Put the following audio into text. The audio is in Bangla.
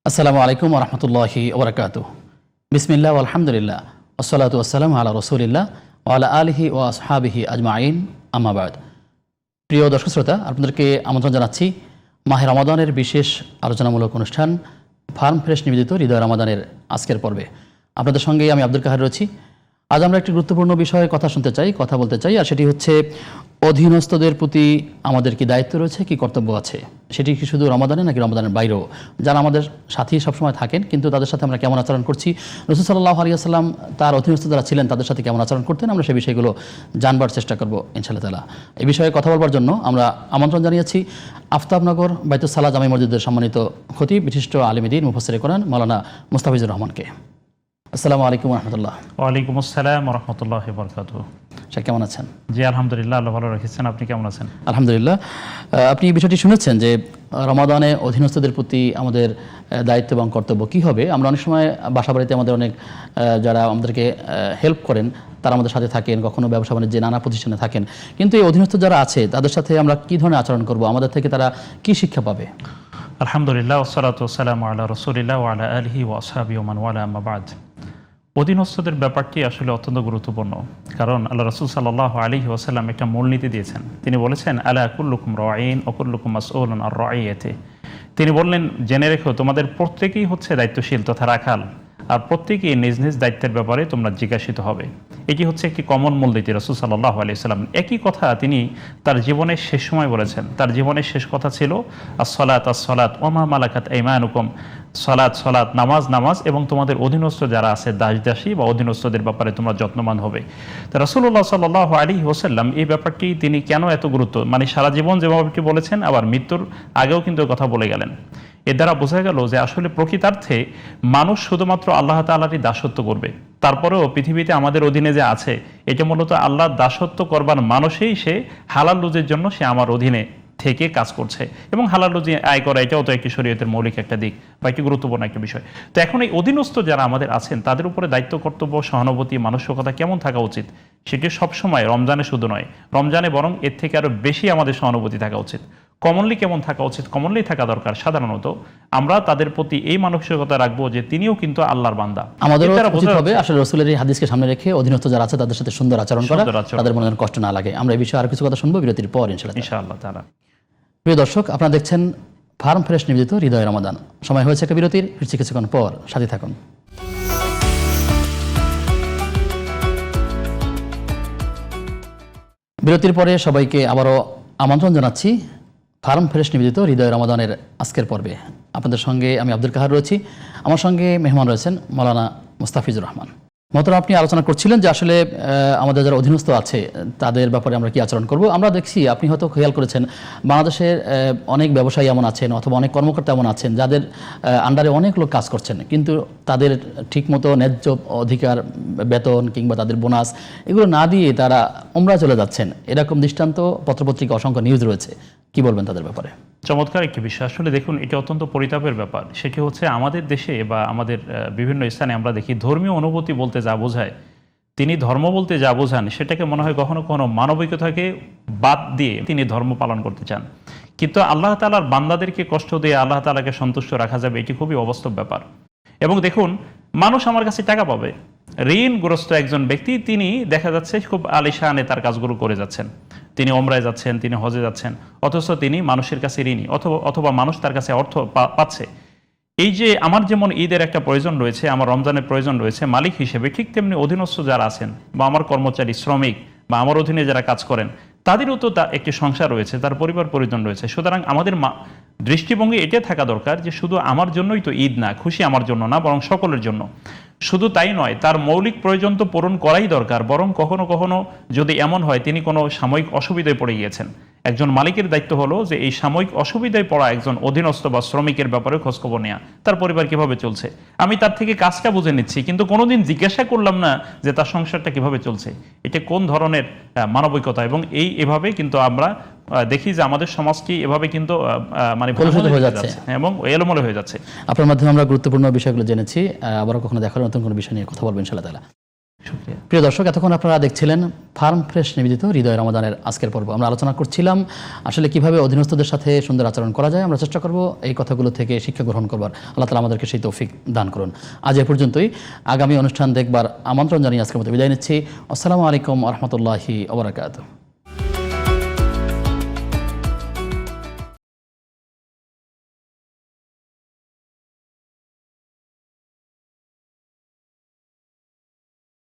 আসসালামু আলাইকুম ওয়া রাহমাতুল্লাহি ওয়া বারাকাতুহু। বিসমিল্লাহ ওয়া আলহামদুলিল্লাহ ওয়াসসালাতু ওয়াসসালামু আলা রাসূলিল্লাহ ওয়া আলা আলিহি ওয়া আসহাবিহি আজমাইন, আম্মা বাদ। প্রিয় দর্শক শ্রোতা, আপনাদেরকে আমন্ত্রণ জানাচ্ছি মাহে রমাদানের বিশেষ আলোচনামূলক অনুষ্ঠান ফার্ম ফ্রেশ নিবেদিত হৃদয় রমাদানের আজকের পর্বে। আপনাদের সঙ্গে আমি আব্দুল কাহার রয়েছি। আজ আমরা একটি গুরুত্বপূর্ণ বিষয়ে কথা বলতে চাই, আর সেটি হচ্ছে অধীনস্থদের প্রতি আমাদের কি দায়িত্ব রয়েছে, কি কর্তব্য আছে। সেটি কি শুধু রমাদানে নাকি রমাদানের বাইরেও, যারা আমাদের সাথী সবসময় থাকেন, কিন্তু তাদের সাথে আমরা কেমন আচরণ করছি, রাসূল সাল্লাল্লাহু আলাইহি ওয়াসাল্লাম তার অধীনস্থ যারা ছিলেন তাদের সাথে কেমন আচরণ করতেন, আমরা সেই বিষয়গুলো জানবার চেষ্টা করব ইনশাআল্লাহ তাআলা। এই বিষয়ে কথা বলবার জন্য আমরা আমন্ত্রণ জানিয়েছি আফতাবনগর বাইতুস সালাহ জামে মসজিদের সম্মানিত খতিব, বিশিষ্ট আলেম দ্বীন, মুফাসসিরে কোরআন মাওলানা মুস্তাফিজুর রহমানকে। আসসালামু আলাইকুম ওয়া রাহমাতুল্লাহ। ওয়ালাইকুম আসসালাম ওয়া রাহমাতুল্লাহি ওয়া বারাকাতুহু। স্যার কেমন আছেন? জি আলহামদুলিল্লাহ, আল্লাহ ভালো রেখেছেন। আপনি কেমন আছেন? আলহামদুলিল্লাহ। আপনি এই বিষয়টি শুনেছেন যে রমাদানে অধীনস্থদের প্রতি আমাদের দায়িত্ব এবং কর্তব্য কী হবে। আমরা অনেক সময় বাসা বাড়িতে আমাদের অনেক যারা আমাদেরকে হেল্প করেন তারা আমাদের সাথে থাকেন, কখনো ব্যবসা বাণিজ্যে নানা প্রতিষ্ঠানে থাকেন, কিন্তু এই অধীনস্থ যারা আছে তাদের সাথে আমরা কী ধরনের আচরণ করব, আমাদের থেকে তারা কী শিক্ষা পাবে? আলহামদুলিল্লাহ ওয়াসসালাতু ওয়াসসালামু আলা রাসূলিল্লাহ ওয়া আলা আলিহি ওয়া আসহাবিহি ওয়া মান ওয়ালা, আম্মা বাদ। অধীনস্থদের ব্যাপারটি আসলে অত্যন্ত গুরুত্বপূর্ণ, কারণ আল্লাহ রাসূল সাল্লাল্লাহু আলাইহি ওয়াসাল্লাম একটা মূলনীতি দিয়েছেন। তিনি বলেছেন, আলা কুল্লুকুম রাঈন ওয়া কুল্লুকুম মাসউলুন আন রাঈয়াতিহি। তিনি বললেন, জেনে রেখো তোমাদের প্রত্যেকেই হচ্ছে দায়িত্বশীল তথা রাখাল, আর প্রত্যেকেই নিজ নিজ দায়িত্বের ব্যাপারে তোমরা জিজ্ঞাসিত হবে। এটি হচ্ছে একটি কমন মূলনীতি রাসূল সাল্লাল্লাহু আলাইহি ওয়াসাল্লাম। একই কথা তিনি তার জীবনের শেষ সময় বলেছেন। তার জীবনের শেষ কথা ছিল আস-সালাত আস-সালাত ওয়া মা মালাকাত আইমানুকুম, সালাত সালাত, নামাজ নামাজ, এবং তোমাদের অধীনস্থ যারা আছে দাস দাসী বা অধীনস্থদের ব্যাপারে তোমরা যত্নবান হবে। তো রাসূলুল্লাহ সাল্লাল্লাহু আলাইহি ওয়াসাল্লাম এই ব্যাপারটি তিনি কেন এত গুরুত্ব, মানে সারা জীবন যেভাবে বলেছেন, আবার মৃত্যুর আগেও কিন্তু কথা বলে গেলেন। এর দ্বারা বোঝা গেল যে আসলে প্রকৃতার্থে মানুষ শুধুমাত্র আল্লাহ তাআলারই দাসত্ব করবে। তারপরেও পৃথিবীতে আমাদের অধীনে যে আছে, এটা মূলত আল্লাহর দাসত্ব করবার মানুষই, সে হালাল রুজির জন্য সে আমার অধীনে থেকে কাজ করছে, এবং হালাল রুজি আয় করা এটাও তো একটি শরীয়তের মৌলিক একটা দিক বা একটি গুরুত্বপূর্ণ একটা বিষয়। তো এখন এই অধীনস্থ যারা আমাদের আছেন তাদের উপরে দায়িত্ব, কর্তব্য, সহানুভূতি, মানসিকতা কেমন থাকা উচিত, সেটি সবসময় রমজানে শুধু নয়, রমজানে বরং এর থেকে আরও বেশি আমাদের সহানুভূতি থাকা উচিত। কমনলি কেমন থাকা উচিত, কমনলি থাকা দরকার। সাধারণত আমরা তাদের প্রতি এই মানসিকতা রাখবো যে তিনিও কিন্তু আল্লাহর বান্দা। আমাদের উচিত হবে আসলে রাসূলের এই হাদিসকে সামনে রেখে অধীনস্থ যারা আছে তাদের সাথে সুন্দর আচরণ করা, তাদের মনে কষ্ট না লাগে। আমরা এই বিষয়ে আর কিছু কথা শুনবো বিরতির পর ইনশাআল্লাহ তাআলা। প্রিয় দর্শক, আপনারা দেখছেন ফার্ম ফ্রেশ নিবেদিত হৃদয় রমাদান। সময় হয়েছে একটা বিরতির, ফিরছি কিছুক্ষণ পর, সাথে থাকুন। বিরতির পরে সবাইকে আবারও আমন্ত্রণ জানাচ্ছি ফার্ম ফ্রেশ নিবেদিত হৃদয় রমাদানের আজকের পর্বে। আপনাদের সঙ্গে আমি আব্দুল কাহার রয়েছি, আমার সঙ্গে মেহমান রয়েছেন মাওলানা মুস্তাফিজুর রহমান। মহতরম, আপনি আলোচনা করছিলেন যে আসলে আমাদের যারা অধীনস্থ আছে তাদের ব্যাপারে আমরা কি আচরণ করব। আমরা দেখছি, আপনি হয়তো খেয়াল করেছেন, বাংলাদেশের অনেক ব্যবসায়ী এমন আছেন অথবা অনেক কর্মকর্তা এমন আছেন যাদের আন্ডারে অনেক লোক কাজ করছেন, কিন্তু তাদের ঠিকমতো ন্যায্য অধিকার, বেতন কিংবা তাদের বোনাস এগুলো না দিয়ে তারা উমরা চলে যাচ্ছেন। এরকম দৃষ্টান্ত পত্রপত্রিকা অসংখ্য নিউজ রয়েছে। কি বলবেন তাদের ব্যাপারে? চমৎকার একটি বিষয়। আসলে দেখুন, এটা অত্যন্ত পরিতাপের ব্যাপার। সেটি হচ্ছে আমাদের দেশে বা আমাদের বিভিন্ন স্থানে আমরা দেখি ধর্মীয় অনুভূতি বলতে যা বোঝায়, তিনি ধর্ম বলতে যা বোঝান সেটাকে মনে হয় কখনো কখনো মানবিকতাকে বাদ দিয়ে তিনি ধর্ম পালন করতে চান। কিন্তু আল্লাহ তাআলার বান্দাদেরকে কষ্ট দিয়ে আল্লাহ তাআলাকে সন্তুষ্ট রাখা যাবে, এটি খুবই অবাস্তব ব্যাপার। এবং দেখুন, মানুষ আমার কাছে টাকা পাবে, ঋণগ্রস্ত একজন ব্যক্তি, তিনি দেখা যাচ্ছে খুব আলিশানে তার কাজগুলো করে যাচ্ছেন, তিনি ওমরায় যাচ্ছেন, তিনি হজে যাচ্ছেন, অথচ তিনি মানুষের কাছে ঋণী, অথবা মানুষ তার কাছে অর্থ পাচ্ছে। এই যে আমার যেমন ঈদের একটা প্রয়োজন রয়েছে, আমার রমজানের প্রয়োজন রয়েছে মালিক হিসেবে, ঠিক তেমনি অধীনস্থ যারা আছেন বা আমার কর্মচারী, শ্রমিক বা আমার অধীনে যারা কাজ করেন, তাদেরও তো একটি সংসার রয়েছে, তার পরিবার পরিজন রয়েছে। সুতরাং আমাদের দৃষ্টিভঙ্গি এটা থাকা দরকার যে শুধু আমার জন্যই তো ঈদ না, খুশি আমার জন্য না, বরং সকলের জন্য। শুধু তাই নয়, তার মৌলিক প্রয়োজন তো পূরণ করাই দরকার, বরং কখনো কখনো যদি এমন হয় তিনি কোনো সাময়িক অসুবিধায় পড়ে গিয়েছেন, একজন মালিকের দায়িত্ব হলো যে এই সাময়িক অসুবিধায় পড়া একজন অধীনস্থ বা শ্রমিকের ব্যাপারে খোঁজখবর নেওয়া, তার পরিবার কিভাবে চলছে। আমি তার থেকে কাজটা বুঝে নিচ্ছি, কিন্তু কোনোদিন জিজ্ঞাসা করলাম না যে তার সংসারটা কিভাবে চলছে। এটা কোন ধরনের মানবিকতা? এবং এভাবে কিন্তু আমরা দেখি যে আমাদের সমাজটি এভাবে কিন্তু মানে কলুষিত হয়ে যাচ্ছে এবং এলোমেলো হয়ে যাচ্ছে। আপনার মাধ্যমে আমরা গুরুত্বপূর্ণ বিষয়গুলো জেনেছি। আবারও কখনো দেখা হলে নতুন কোনো বিষয় নিয়ে কথা বলবো ইনশাআল্লাহ তাআলা। শুকরিয়া। প্রিয় দর্শক, এতক্ষণ আপনারা দেখছিলেন ফার্ম ফ্রেশ নিবেদিত হৃদয় রমাদানের আজকের পর্ব। আমরা আলোচনা করছিলাম আসলে কিভাবে অধীনস্থদের সাথে সুন্দর আচরণ করা যায়। আমরা চেষ্টা করব এই কথাগুলো থেকে শিক্ষা গ্রহণ করবার। আল্লাহ তাআলা আমাদেরকে সেই তৌফিক দান করুন। আজ এ পর্যন্তই। আগামী অনুষ্ঠান দেখবার আমন্ত্রণ জানিয়ে আজকের মতো বিদায় নিচ্ছি। আসসালামু আলাইকুম ওয়া রাহমাতুল্লাহি ওয়া বারাকাতুহু।